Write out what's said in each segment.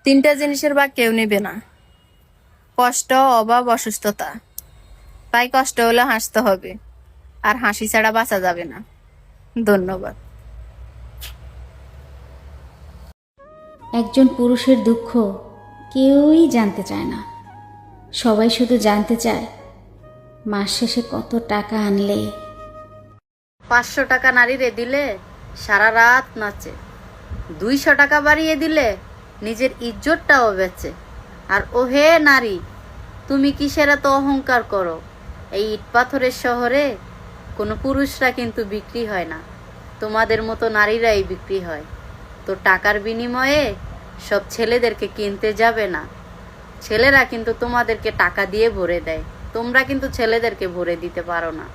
তিনটা জিনিসের ভাগ কেউ নেবে না, কষ্ট, অভাব, অসুস্থতা। তাই কষ্ট হলে হাসতে হবে, আর হাসি ছাড়া বাঁচা যাবে না। ধন্যবাদ। একজন পুরুষের দুঃখ কেউই জানতে চায় না, সবাই শুধু জানতে চায় মাস শেষে কত টাকা আনলে। 500 টাকা নারীরে দিলে সারা রাত নাচে, 200 টাকা বাড়িয়ে দিলে নিজের ইজ্জতটাও বেচে। আর ওহে নারী, তুমি কিসের এত অহংকার করো? এই ইট পাথরের শহরে কোনো পুরুষরা কিন্তু বিক্রি হয় না, তোমাদের মতো নারীরাই বিক্রি হয়। তো টাকার বিনিময়ে সব ছেলেদেরকে কিনতে যাবে না। ছেলেরা কিন্তু তোমাদেরকে টাকা দিয়ে ভরে দেয়, তোমরা কিন্তু ছেলেদেরকে ভরে দিতে পারো না।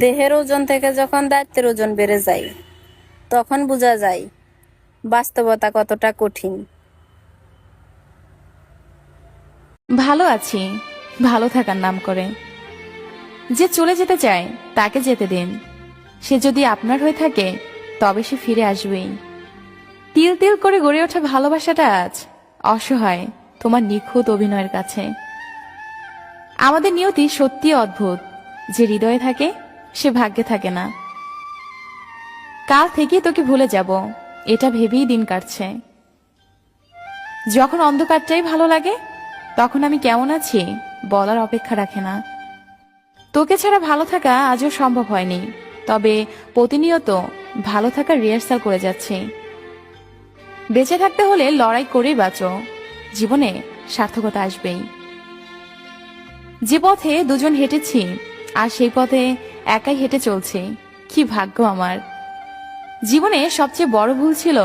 দেহের ওজন থেকে যখন দায়িত্বের ওজন বেড়ে যায়, তখন বোঝা যায় বাস্তবতা কতটা কঠিন। ভালো আছি, ভালো থাকার নাম করে। যে চলে যেতে চায় তাকে যেতে দিন। সে যদি আপনার হয়ে থাকে তবে সে ফিরে আসবেই। তিল তিল করে গড়ে ওঠা ভালোবাসাটা আজ অসহায় তোমার নিখুঁত অভিনয়ের কাছে। আমাদের নিয়তি সত্যি অদ্ভুত, যে হৃদয়ে থাকে সে ভাগ্যে থাকে না। কাল থেকে তোকে ভুলে যাব এটা ভেবেই দিন কাটছে। যখন অন্ধকারটাই ভালো লাগে তখন আমি কেমন আছি বলার অপেক্ষা রাখে না। তোকে ছাড়া ভালো থাকা আজও সম্ভব হয়নি, তবে প্রতিনিয়ত ভালো থাকার রিহার্সাল করে যাচ্ছি। বেঁচে থাকতে হলে লড়াই করেই বাঁচো, জীবনে সার্থকতা আসবেই। যে পথে দুজন হেঁটেছি আর সেই পথে একাই হেঁটে চলছি, কি ভাগ্য আমার। জীবনে সবচেয়ে বড় ভুল ছিল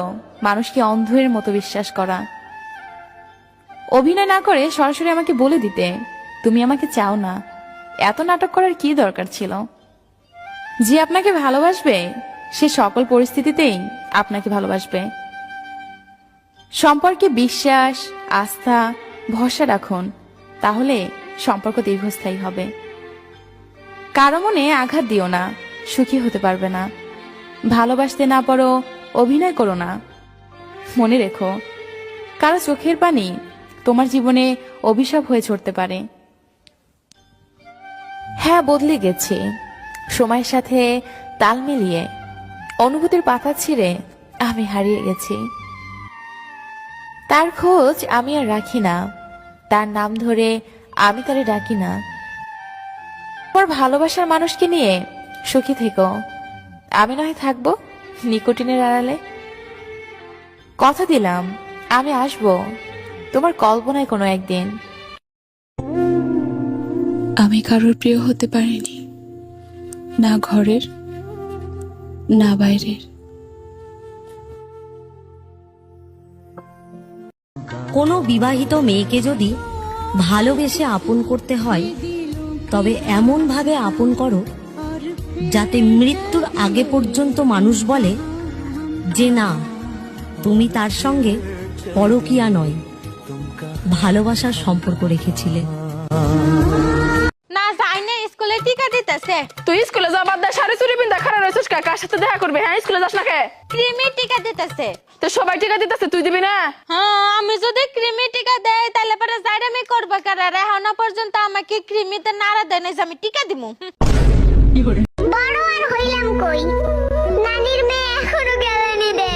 মানুষকে অন্ধের মতো বিশ্বাস করা। অভিনয় না করে সরাসরি আমাকে বলে দিতে তুমি আমাকে চাও না। এত নাটক করার কি দরকার ছিল? যে আপনাকে ভালোবাসবে সে সকল পরিস্থিতিতেই আপনাকে ভালোবাসবে। সম্পর্কে বিশ্বাস, আস্থা, ভরসা রাখুন, তাহলে সম্পর্ক দীর্ঘস্থায়ী হবে। কারো মনে আঘাত দিও না, সুখী হতে পারবে না। ভালোবাসতে না পারো, অভিনয় করো না। মনে রেখো, কারো চোখের পানি তোমার জীবনে অভিশাপ হয়ে ছড়তে পারে। হ্যাঁ, বদলে গেছি সময়ের সাথে তাল মিলিয়ে। অনুভূতির পাতা ছিঁড়ে আমি হারিয়ে গেছি। তার খোঁজ আমি আর রাখি না, তার নাম ধরে আমি তারে ডাকি না। তোমার ভালোবাসার মানুষকে নিয়ে সুখী থেকো, আমি নয় থাকবো নিকোটিনের আড়ালে। কথা দিলাম আমি আসবো তোমার কল্পনায় কোনো একদিন। আমি কারোর প্রিয় হতে পারিনি, না ঘরের না বাইরের। কোনো বিবাহিত মেয়েকে যদি ভালোবেসে আপন করতে হয়, তবে এমন ভাবে আপন করো যাতে মৃত্যুর আগে পর্যন্ত মানুষ বলে যে না, তুমি তার সঙ্গে পরকীয়া নয়, ভালোবাসার সম্পর্ক রেখেছিলে। না যাই না, স্কুলে টিকা দিতেছে। তুই স্কুলে যাবার দা শাড়ি চুরি পিন্দা খারাপ রয়েছিস, কার সাথে দেখা করবে? হ্যাঁ, স্কুলে যাস না কে? কৃমি টিকা দিতেছে। তো সবাই টিকা দিতেছে, তুই দিবি না? হ্যাঁ, আমি যদি কৃমি টিকা দেয় তাহলে পরে জাইরামি করবে কারা? এখনো পর্যন্ত আমাকে কৃমিতে নাড়া দেয় না যে আমি টিকা দিমু। বড় আর হইলাম কই, নানির মেয়ে এখনো গেলেনি রে।